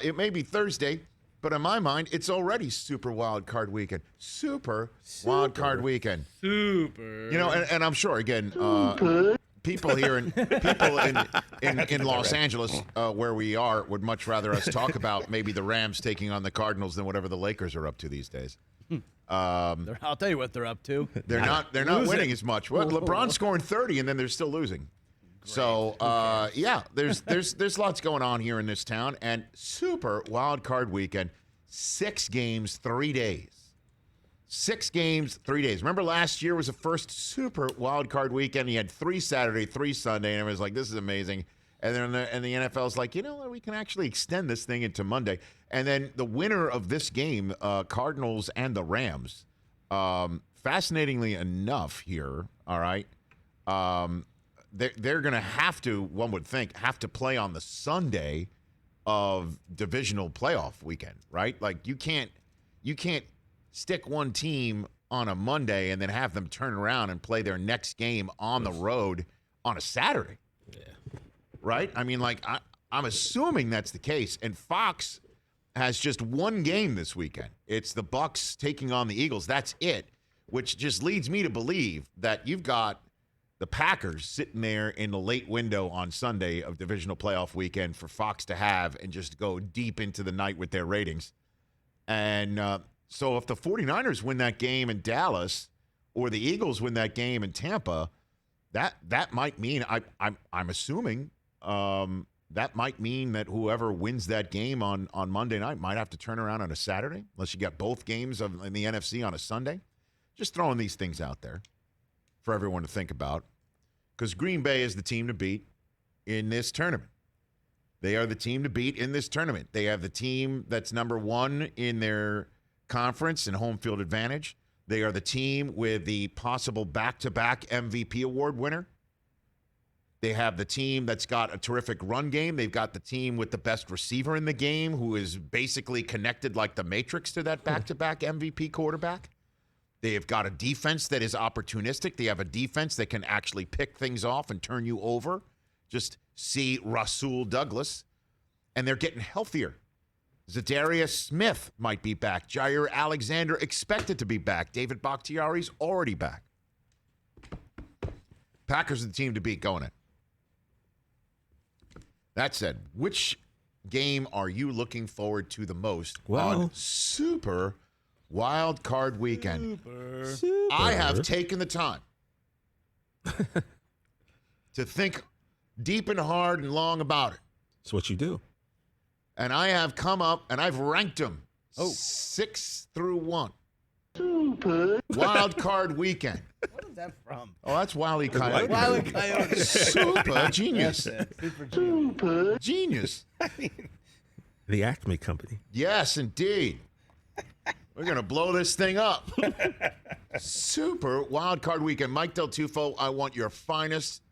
It may be Thursday, but in my mind, it's already Super Wild Card Weekend. Super Wild Card Weekend. Super. You know, and I'm sure, again, people here in Los Angeles, where we are, would much rather us talk about maybe the Rams taking on the Cardinals than whatever the Lakers are up to these days. I'll tell you what they're up to. They're not winning as much. Well, LeBron's scoring 30, and then they're still losing. Great. So, yeah, there's lots going on here in this town, and Super Wild Card Weekend, 6 games, 3 days. 6 games, 3 days. Remember last year was the first Super Wild Card Weekend. You had 3 Saturday, 3 Sunday, and everyone's like, this is amazing. And then the NFL's like, you know what, we can actually extend this thing into Monday. And then the winner of this game, Cardinals and the Rams, fascinatingly enough here, all right, they're going to have to, one would think, have to play on the Sunday of divisional playoff weekend, right? Like you can't stick one team on a Monday and then have them turn around and play their next game on the road on a Saturday. Yeah. Right? I mean, like, I'm assuming that's the case. And Fox has just one game this weekend. It's the Bucs taking on the Eagles. That's it, which just leads me to believe that you've got the Packers sitting there in the late window on Sunday of divisional playoff weekend for Fox to have and just go deep into the night with their ratings. And so if the 49ers win that game in Dallas or the Eagles win that game in Tampa, that might mean, I'm assuming, that might mean that whoever wins that game on Monday night might have to turn around on a Saturday, unless you got both games in the NFC on a Sunday. Just throwing these things out there for everyone to think about, because Green Bay is the team to beat in this tournament. They are the team to beat in this tournament. They have the team that's number 1 in their conference and home field advantage. They are the team with the possible back-to-back MVP award winner. They have the team that's got a terrific run game. They've got the team with the best receiver in the game, who is basically connected like the Matrix to that back-to-back MVP quarterback. They have got a defense that is opportunistic. They have a defense that can actually pick things off and turn you over. Just see Rasul Douglas. And they're getting healthier. Zadarius Smith might be back. Jair Alexander expected to be back. David Bakhtiari's already back. Packers are the team to beat going in. That said, which game are you looking forward to the most on Super Wild Card Weekend? Super. I have taken the time to think deep and hard and long about it. That's what you do. And I have come up and I've ranked them 6 through 1. Super. Wild Card Weekend. What is that from? Oh, that's Wile E. Coyote. Wile E. Coyote. Super genius. Super genius. Genius. The Acme Company. Yes, indeed. We're going to blow this thing up. Super Wild Card Weekend. Mike Del Tufo, I want your finest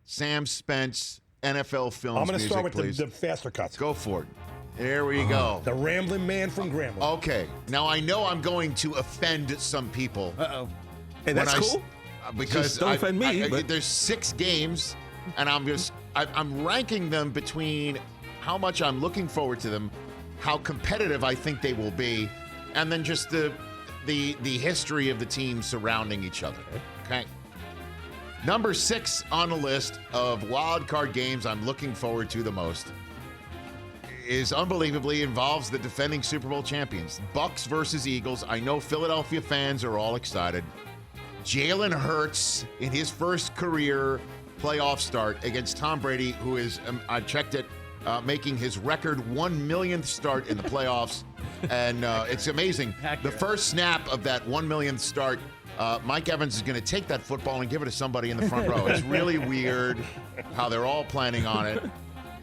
Sam Spence NFL Films I'm going to music, start with please. the faster cuts. Go for it. There we go. The Rambling Man from Grambling. Okay. Now, I know I'm going to offend some people. Uh-oh. Hey, that's cool. Because Just don't offend me. But there's 6 games, and I'm ranking them between how much I'm looking forward to them, how competitive I think they will be, and then just the history of the teams surrounding each other. Okay. Number 6 on the list of wild card games I'm looking forward to the most is unbelievably involves the defending Super Bowl champions, Bucs versus Eagles. I know Philadelphia fans are all excited. Jalen Hurts in his first career playoff start against Tom Brady, who is, I checked it, making his record 1 millionth start in the playoffs. And it's amazing. The first snap of that 1 millionth start, Mike Evans is going to take that football and give it to somebody in the front row. It's really weird how they're all planning on it.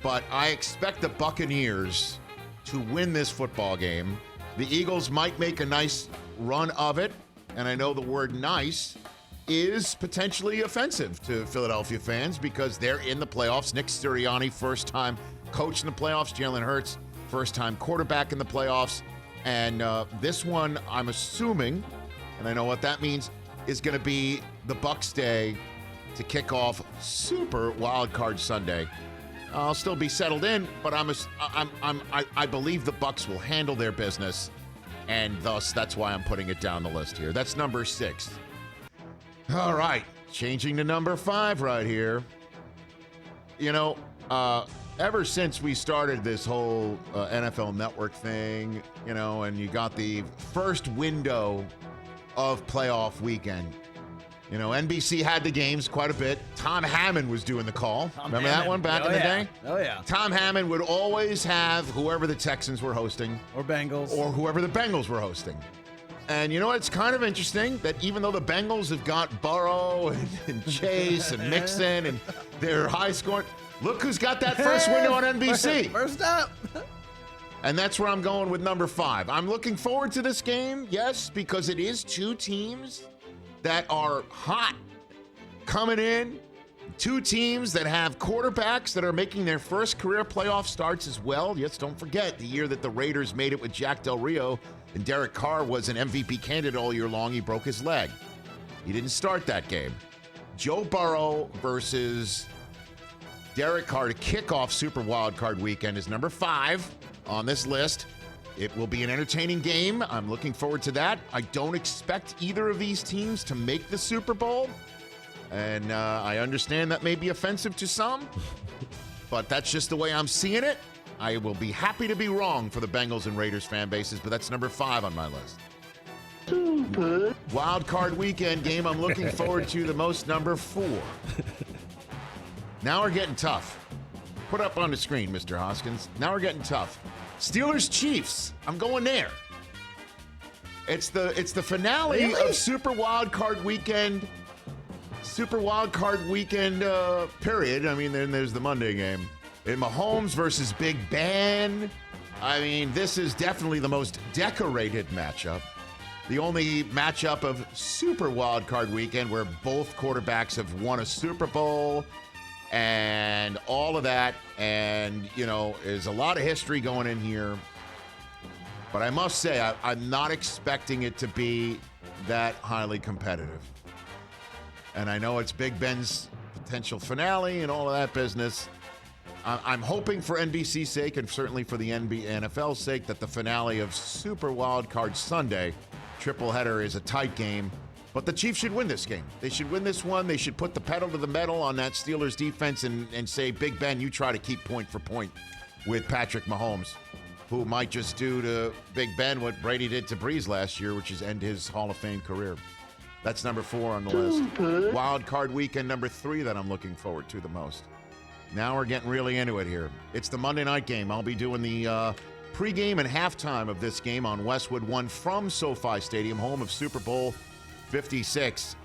But I expect the Buccaneers to win this football game. The Eagles might make a nice run of it. And I know the word nice is potentially offensive to Philadelphia fans because they're in the playoffs. Nick Sirianni, first time coach in the playoffs. Jalen Hurts, first time quarterback in the playoffs. And this one, I'm assuming, and I know what that means, is going to be the Bucs Day to kick off Super Wild Card Sunday. I'll still be settled in, but I believe the Bucs will handle their business, and thus that's why I'm putting it down the list here. That's number 6. All right, changing to number 5 right here. You know, ever since we started this whole NFL Network thing, you know, and you got the first window of playoff weekend. You know, NBC had the games quite a bit. Tom Hammond was doing the call. Remember that one back in the day? Oh, yeah. Tom Hammond would always have whoever the Texans were hosting. Or Bengals. Or whoever the Bengals were hosting. And you know what? It's kind of interesting that even though the Bengals have got Burrow and Chase and Mixon and they're high scoring, look who's got that first window on NBC. First up. And that's where I'm going with number 5. I'm looking forward to this game, yes, because it is 2 teams that are hot coming in. 2 teams that have quarterbacks that are making their first career playoff starts as well. Yes, don't forget the year that the Raiders made it with Jack Del Rio and Derek Carr was an MVP candidate all year long. He broke his leg. He didn't start that game. Joe Burrow versus Derek Carr to kick off Super Wildcard weekend is number 5 on this list. It will be an entertaining game. I'm looking forward to that. I don't expect either of these teams to make the Super Bowl. And I understand that may be offensive to some, but that's just the way I'm seeing it. I will be happy to be wrong for the Bengals and Raiders fan bases, but that's number 5 on my list. Super. Wild card weekend game I'm looking forward to the most, number 4. Now we're getting tough. Put up on the screen, Mr. Hoskins. Now we're getting tough. Steelers Chiefs. I'm going there. It's the finale of Super Wild Card weekend. Super Wild Card weekend period. I mean, then there's the Monday game. In Mahomes versus Big Ben. I mean, this is definitely the most decorated matchup. The only matchup of Super Wild Card weekend where both quarterbacks have won a Super Bowl and all of that. And, you know, there's a lot of history going in here. But I must say, I'm not expecting it to be that highly competitive. And I know it's Big Ben's potential finale and all of that business. I'm hoping for NBC's sake and certainly for the NFL's sake that the finale of Super Wild Card Sunday triple header is a tight game. But the Chiefs should win this game. They should win this one. They should put the pedal to the metal on that Steelers defense and say, Big Ben, you try to keep point for point with Patrick Mahomes, who might just do to Big Ben what Brady did to Breeze last year, which is end his Hall of Fame career. That's number 4 on the list. Wild card weekend number 3 that I'm looking forward to the most. Now we're getting really into it here. It's the Monday night game. I'll be doing the pregame and halftime of this game on Westwood One from SoFi Stadium, home of Super Bowl 56.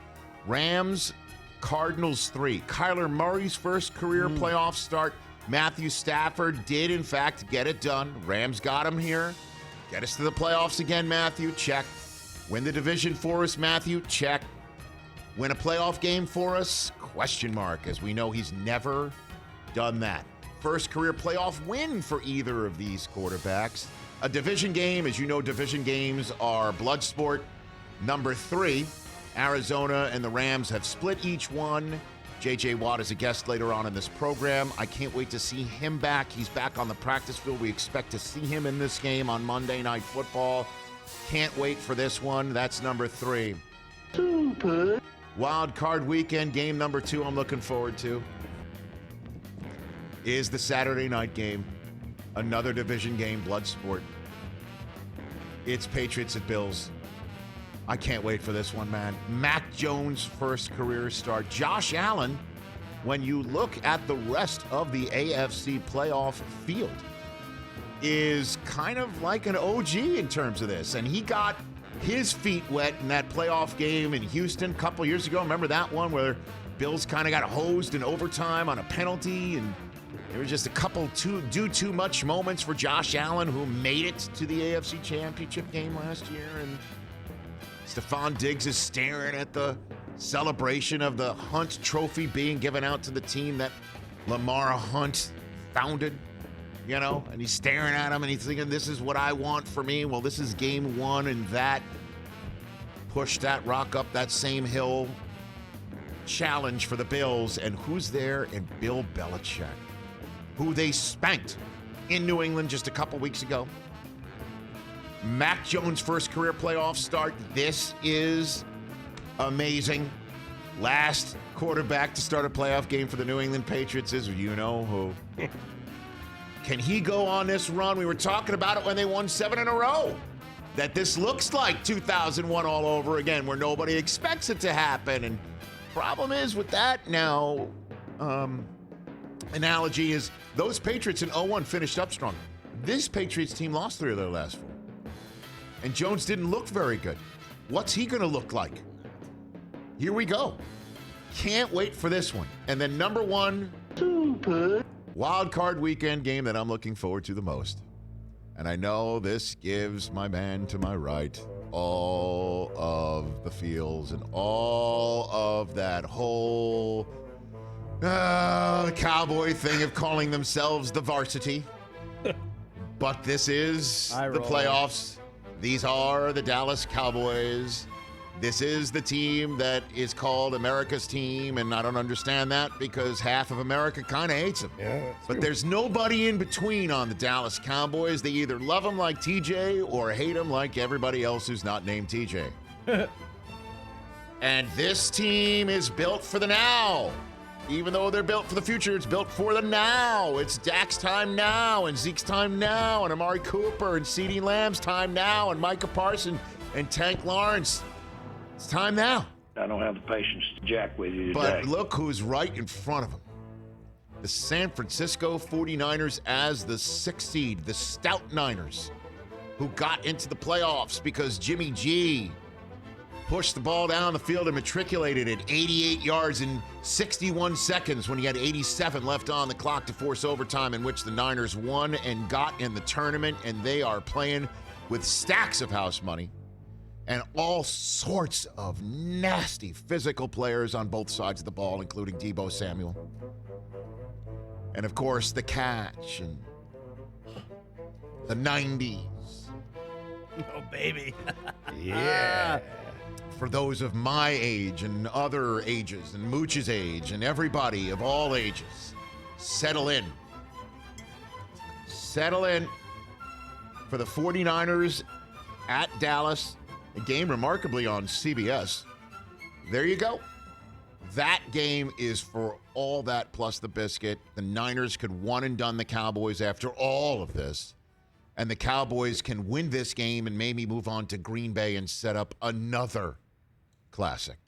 Rams, Cardinals 3. Kyler Murray's first career playoff start. Matthew Stafford did, in fact, get it done. Rams got him here. Get us to the playoffs again, Matthew. Check. Win the division for us, Matthew. Check. Win a playoff game for us? Question mark, as we know he's never done that. First career playoff win for either of these quarterbacks. A division game, as you know, division games are blood sport. Number 3, Arizona and the Rams have split each one. J.J. Watt is a guest later on in this program. I can't wait to see him back. He's back on the practice field. We expect to see him in this game on Monday Night Football. Can't wait for this one. That's number 3. Super. Wild card weekend game number 2 I'm looking forward to is the Saturday night game. Another division game, blood sport. It's Patriots at Bills. I can't wait for this one, man. Mac Jones' first career start. Josh Allen, when you look at the rest of the AFC playoff field, is kind of like an OG in terms of this. And he got his feet wet in that playoff game in Houston a couple years ago. Remember that one where Bills kind of got hosed in overtime on a penalty, and there were just a couple too much moments for Josh Allen, who made it to the AFC Championship game last year. And Stephon Diggs is staring at the celebration of the Hunt Trophy being given out to the team that Lamar Hunt founded, you know, and he's staring at him and he's thinking, this is what I want for me. Well, this is game 1, and that pushed that rock up that same hill. Challenge for the Bills, and who's there? And Bill Belichick. who they spanked in New England just a couple weeks ago. Mac Jones' first career playoff start. This is amazing. Last quarterback to start a playoff game for the New England Patriots is you know who. Can he go on this run? We were talking about it when they won 7 in a row. That this looks like 2001 all over again, where nobody expects it to happen. And problem is with that now, analogy is those Patriots in 0-1 finished up strong. This Patriots team lost 3 of their last 4. And Jones didn't look very good. What's he going to look like? Here we go. Can't wait for this one. And then number 1, wild card weekend game that I'm looking forward to the most. And I know this gives my man to my right all of the feels and all of that whole cowboy thing of calling themselves the varsity. But this is the playoffs. These are the Dallas Cowboys. This is the team that is called America's team, and I don't understand that because half of America kind of hates them. Yeah, but there's nobody in between on the Dallas Cowboys. They either love them like TJ or hate them like everybody else who's not named TJ. And this team is built for the now. Even though they're built for the future, it's built for the now. It's Dak's time now, and Zeke's time now, and Amari Cooper and CeeDee Lamb's time now, and Micah Parsons and Tank Lawrence. It's time now. I don't have the patience to jack with you today. But look who's right in front of them. The San Francisco 49ers as the 6th seed, the stout Niners, who got into the playoffs because Jimmy G pushed the ball down the field and matriculated it 88 yards in 61 seconds when he had 87 left on the clock to force overtime, in which the Niners won and got in the tournament, and they are playing with stacks of house money and all sorts of nasty physical players on both sides of the ball, including Deebo Samuel. And, of course, the catch and the 90s. Oh, baby. Yeah. For those of my age and other ages and Mooch's age and everybody of all ages, settle in. Settle in for the 49ers at Dallas, a game remarkably on CBS. There you go. That game is for all that plus the biscuit. The Niners could one and done the Cowboys after all of this. And the Cowboys can win this game and maybe move on to Green Bay and set up another classic.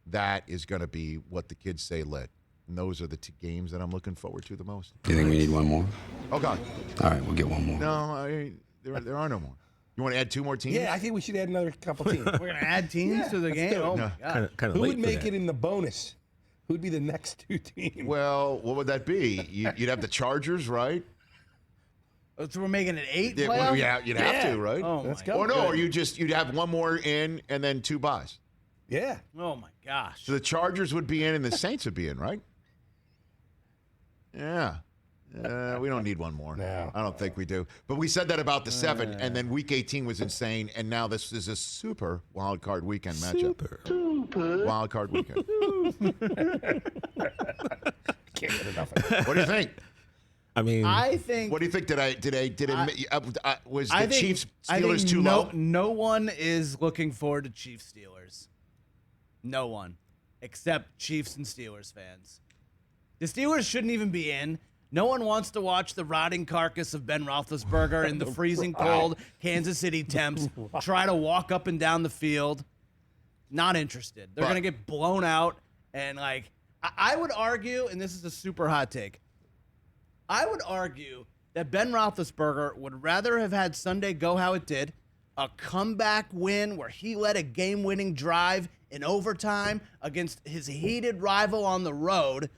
That is going to be what the kids say lit. And those are the 2 games that I'm looking forward to the most. Do you think we need one more? Oh, God. All right, we'll get one more. No, there are no more. You want to add 2 more teams? Yeah, I think we should add another couple teams. We're going to add teams to the game? do it. Oh, my God. Kind of Who late would for make that. it in the bonus? Who'd be the next 2 teams? Well, what would that be? You'd have the Chargers, right? So we're making it 8 Yeah, playoffs? well, you'd have to, right? Oh, Let's my go. Or no, God. or you'd have 1 more in and then 2 buys. Yeah. Oh, my gosh. So the Chargers would be in and the Saints would be in, right? Yeah. We don't need 1 more. No. I don't think we do. But we said that about the 7, and then Week 18 was insane, and now this is a super wild card weekend matchup. Super. Wild card weekend. Can't get enough of it. What do you think? I mean, I think. What do you think? Was I the think- Chiefs I think Steelers too low? No one is looking forward to Chiefs Steelers. No one, except Chiefs and Steelers fans. The Steelers shouldn't even be in. No one wants to watch the rotting carcass of Ben Roethlisberger in the freezing cold Kansas City temps try to walk up and down the field. Not interested. They're But- going to get blown out. And, like, I would argue, and this is a super hot take, I would argue that Ben Roethlisberger would rather have had Sunday go how it did, a comeback win where he led a game-winning drive in overtime against his heated rival on the road,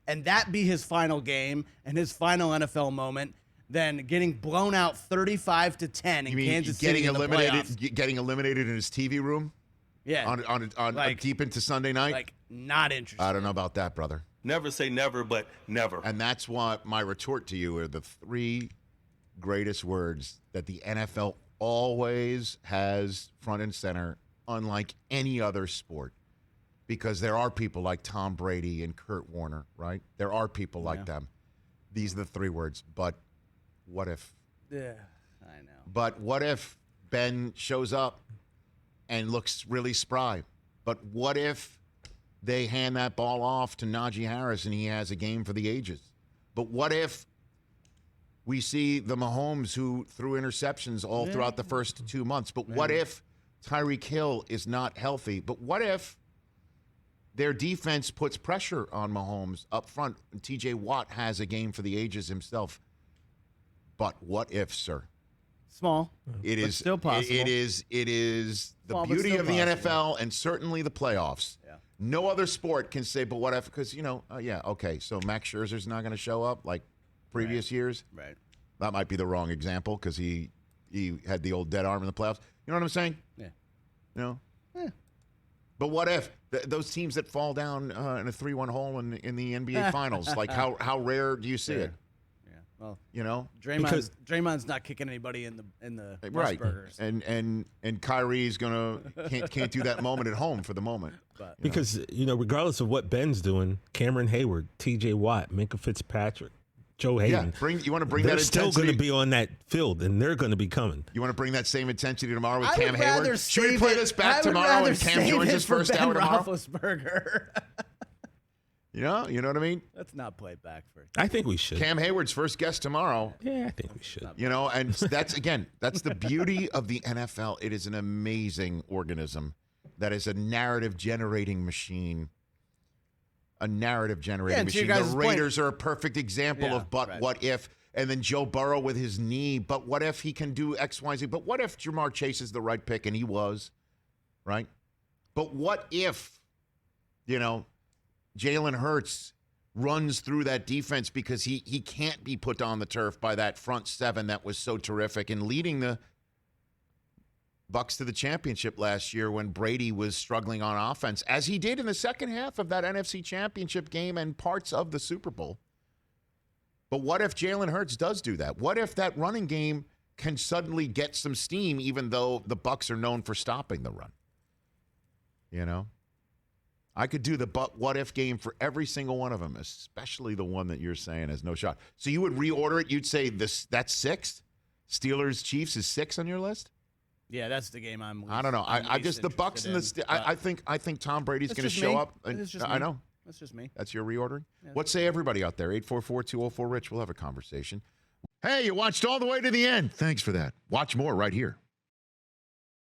and that be his final game and his final NFL moment, than getting blown out 35-10 in You mean Kansas getting City in the playoffs. eliminated in his TV room Yeah, on Like- deep into Sunday night? like not interested. I don't know about that, brother. Never say never, but never. And that's why my retort to you are the 3 greatest words that the NFL always has front and center, unlike any other sport. Because there are people like Tom Brady and Kurt Warner, right? There are people like them. These are the 3 words. But what if? Yeah, I know. But what if Ben shows up and looks really spry? But what if they hand that ball off to Najee Harris and he has a game for the ages? But what if we see the Mahomes who threw interceptions all throughout the first 2 months? But what if Tyreek Hill is not healthy? But what if their defense puts pressure on Mahomes up front and TJ Watt has a game for the ages himself? But what if, sir? Small. It is still possible. It is the Small, but beauty still of the possible. NFL and certainly the playoffs. Yeah. No other sport can say, but what if? Because, okay, so Max Scherzer's not going to show up like previous years. Right. That might be the wrong example because he had the old dead arm in the playoffs. You know what I'm saying? Yeah. You know? Yeah. But what if those teams that fall down in a 3-1 hole in the NBA Finals, like how rare do you see it? Yeah. Well, You know? Draymond's not kicking anybody in the Right. burgers. And Kyrie's can't do that moment at home for the moment. But Because, regardless of what Ben's doing, Cameron Hayward, TJ Watt, Minka Fitzpatrick, Joe Hayden. Yeah, you want to bring they're that still intensity. going to be on that field, and they're going to be coming. You want to bring that same intensity tomorrow with I Cam would rather Hayward? Should we save play it- this I back would tomorrow rather and Cam save joins it his for first Ben hour tomorrow? Roethlisberger. You know what I mean? Let's not play it back for. I think we should. Cam Hayward's first guest tomorrow. Yeah, I think we should. And that's the beauty of the NFL. It is an amazing organism that is a narrative generating machine. A narrative generating and to your machine. guys' The point- Raiders are a perfect example of what if, and then Joe Burrow with his knee, but what if he can do X, Y, Z? But what if Jamar Chase is the right pick, and he was, right? But what if, Jalen Hurts runs through that defense because he can't be put on the turf by that front 7 that was so terrific and leading the Bucs to the championship last year when Brady was struggling on offense, as he did in the second half of that NFC championship game and parts of the Super Bowl. But what if Jalen Hurts does do that? What if that running game can suddenly get some steam, even though the Bucs are known for stopping the run? I could do the what if game for every single one of them, especially the one that you're saying has no shot. So you would reorder it. You'd say that's 6. Steelers Chiefs is 6 on your list. Yeah, that's the game I'm. I don't know. I just the Bucs and I think Tom Brady's going to show up. I know. That's just me. That's your reordering. What say everybody out there? 844-204-RICH. We'll have a conversation. Hey, you watched all the way to the end. Thanks for that. Watch more right here.